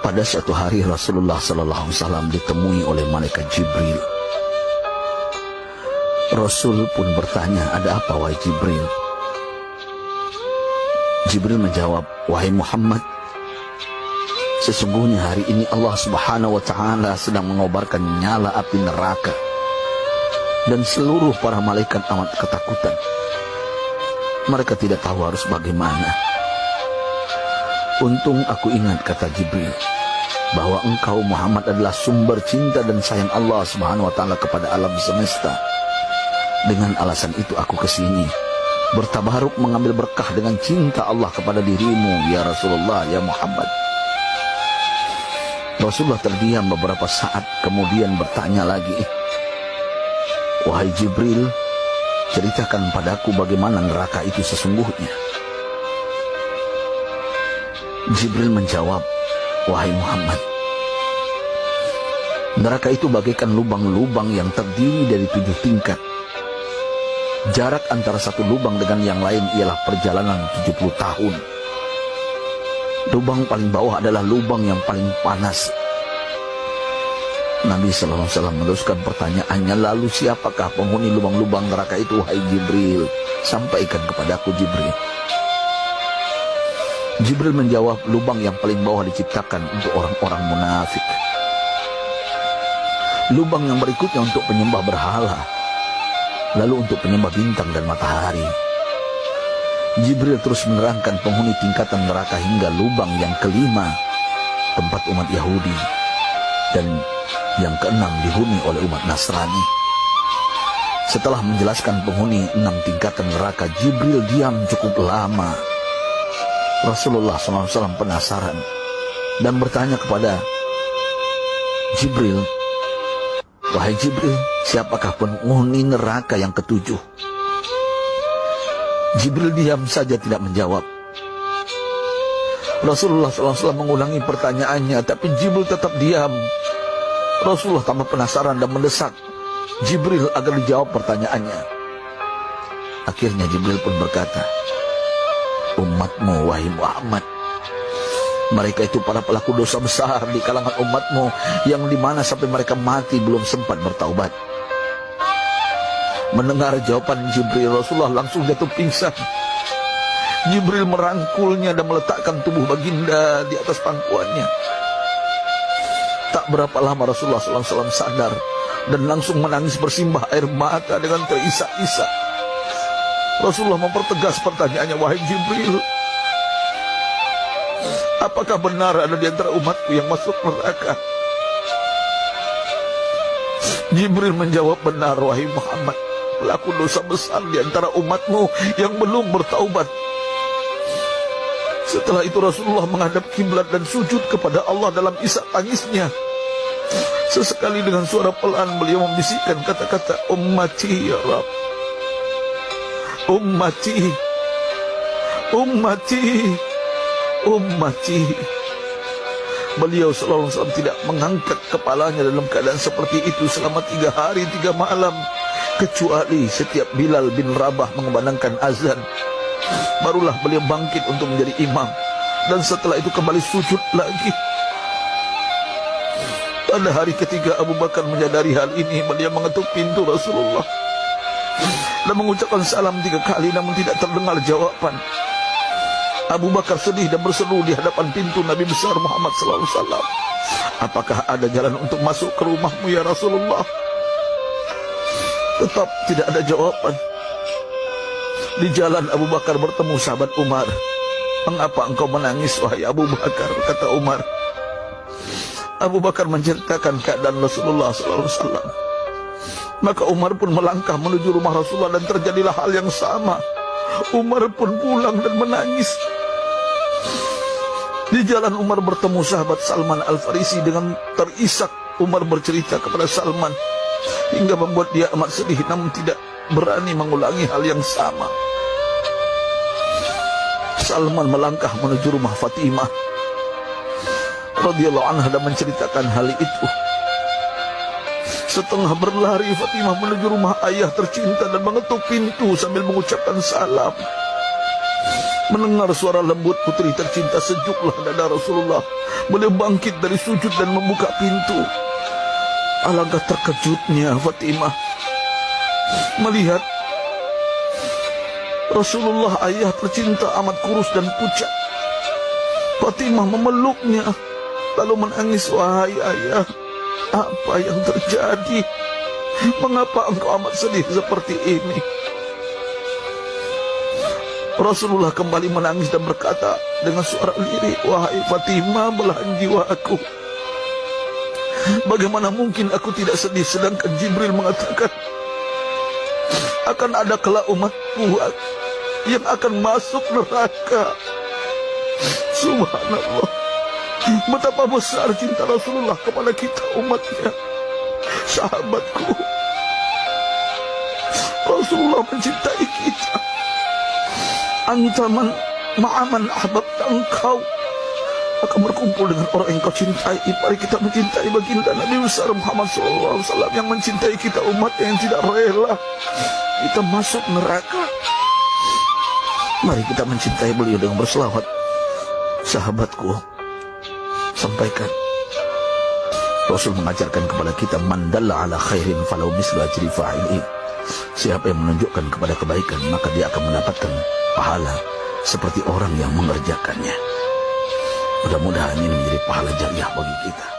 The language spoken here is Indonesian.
Pada suatu hari Rasulullah SAW ditemui oleh malaikat Jibril. Rasul pun bertanya, "Ada apa wahai Jibril?" Jibril menjawab, "Wahai Muhammad, sesungguhnya hari ini Allah Subhanahu wa Ta'ala sedang mengobarkan nyala api neraka, dan seluruh para malaikat amat ketakutan. Mereka tidak tahu harus bagaimana. Untung aku ingat," kata Jibril, "bahwa engkau Muhammad adalah sumber cinta dan sayang Allah Subhanahu wa Ta'ala kepada alam semesta. Dengan alasan itu aku kesini, bertabaruk mengambil berkah dengan cinta Allah kepada dirimu, ya Rasulullah, ya Muhammad." Rasulullah terdiam beberapa saat, kemudian bertanya lagi, "Wahai Jibril, ceritakan padaku bagaimana neraka itu sesungguhnya." Jibril menjawab, "Wahai Muhammad, neraka itu bagaikan lubang-lubang yang terdiri dari 7 tingkat. Jarak antara satu lubang dengan yang lain ialah perjalanan 70 tahun. Lubang paling bawah adalah lubang yang paling panas." Nabi SAW meneruskan pertanyaannya, "Lalu siapakah penghuni lubang-lubang neraka itu, wahai Jibril? Sampaikan kepadaku, Jibril." Jibril menjawab, "Lubang yang paling bawah diciptakan untuk orang-orang munafik. Lubang yang berikutnya untuk penyembah berhala, lalu untuk penyembah bintang dan matahari." Jibril terus menerangkan penghuni tingkatan neraka hingga lubang yang kelima, tempat umat Yahudi, dan yang keenam dihuni oleh umat Nasrani. Setelah menjelaskan penghuni 6 tingkatan neraka, Jibril diam cukup lama. Rasulullah SAW penasaran dan bertanya kepada Jibril, "Wahai Jibril, siapakah penghuni neraka yang ke-7?" Jibril diam saja tidak menjawab. Rasulullah SAW mengulangi pertanyaannya, tapi Jibril tetap diam. Rasulullah tambah penasaran dan mendesak Jibril agar dijawab pertanyaannya. Akhirnya Jibril pun berkata, "Umatmu, wahai Muhammad, mereka itu para pelaku dosa besar di kalangan umatmu, yang dimana sampai mereka mati belum sempat bertaubat." Mendengar jawaban Jibril, Rasulullah langsung jatuh pingsan. Jibril merangkulnya dan meletakkan tubuh baginda di atas pangkuannya. Tak berapa lama Rasulullah SAW sadar dan langsung menangis bersimbah air mata dengan terisak-isak. Rasulullah mempertegas pertanyaannya, "Wahai Jibril, apakah benar ada di antara umatku yang masuk neraka?" Jibril menjawab, "Benar, wahai Muhammad, pelaku dosa besar di antara umatmu yang belum bertaubat." Setelah itu Rasulullah menghadap kiblat dan sujud kepada Allah dalam isak tangisnya. Sesekali dengan suara pelan beliau membisikkan kata-kata, "Ummati ya Rabb, ummati, ummati, ummati." Beliau SAW tidak mengangkat kepalanya dalam keadaan seperti itu selama 3 hari 3 malam, kecuali setiap Bilal bin Rabah mengumandangkan azan, barulah beliau bangkit untuk menjadi imam, dan setelah itu kembali sujud lagi. Pada hari ketiga Abu Bakar menyadari hal ini, beliau mengetuk pintu Rasulullah dan mengucapkan salam 3 kali, namun tidak terdengar jawaban. Abu Bakar sedih dan berseru di hadapan pintu Nabi besar Muhammad SAW, "Apakah ada jalan untuk masuk ke rumahmu ya Rasulullah?" Tetap tidak ada jawaban. Di jalan Abu Bakar bertemu sahabat Umar. "Mengapa engkau menangis, wahai Abu Bakar?" kata Umar. Abu Bakar menceritakan keadaan Rasulullah SAW. Maka Umar pun melangkah menuju rumah Rasulullah dan terjadilah hal yang sama. Umar pun pulang dan menangis. Di jalan Umar bertemu sahabat Salman Al-Farisi. Dengan terisak Umar bercerita kepada Salman hingga membuat dia amat sedih, namun tidak berani mengulangi hal yang sama. Salman melangkah menuju rumah Fatimah radhiyallahu anha dan menceritakan hal itu. Setengah berlari Fatimah menuju rumah ayah tercinta dan mengetuk pintu sambil mengucapkan salam. Mendengar suara lembut putri tercinta, sejuklah dada Rasulullah. Beliau bangkit dari sujud dan membuka pintu. Alangkah terkejutnya Fatimah melihat Rasulullah, ayah tercinta, amat kurus dan pucat. Fatimah memeluknya lalu menangis. Wahai ayah, apa yang terjadi? Mengapa engkau amat sedih seperti ini? Rasulullah kembali menangis dan berkata dengan suara lirih, wahai Fatimah, belahan jiwa aku. Bagaimana mungkin aku tidak sedih sedangkan Jibril mengatakan akan ada kelak umatku yang akan masuk neraka. Subhanallah, betapa besar cinta Rasulullah kepada kita umatnya. Sahabatku, Rasulullah mencintai kita. Antaman ma'aman ahbabta, engkau akan berkumpul dengan orang yang kau cintai. Mari kita mencintai baginda Nabi besar Muhammad SAW yang mencintai kita umat yang tidak rela kita masuk neraka. Mari kita mencintai beliau dengan berselawat. Sahabatku, sampaikan, Rasul mengajarkan kepada kita, man dalla ala khairin falau mislu ajri fa'ilih. Siapa yang menunjukkan kepada kebaikan, maka dia akan mendapatkan pahala seperti orang yang mengerjakannya. Mudah-mudahan ini menjadi pahala jariah bagi kita.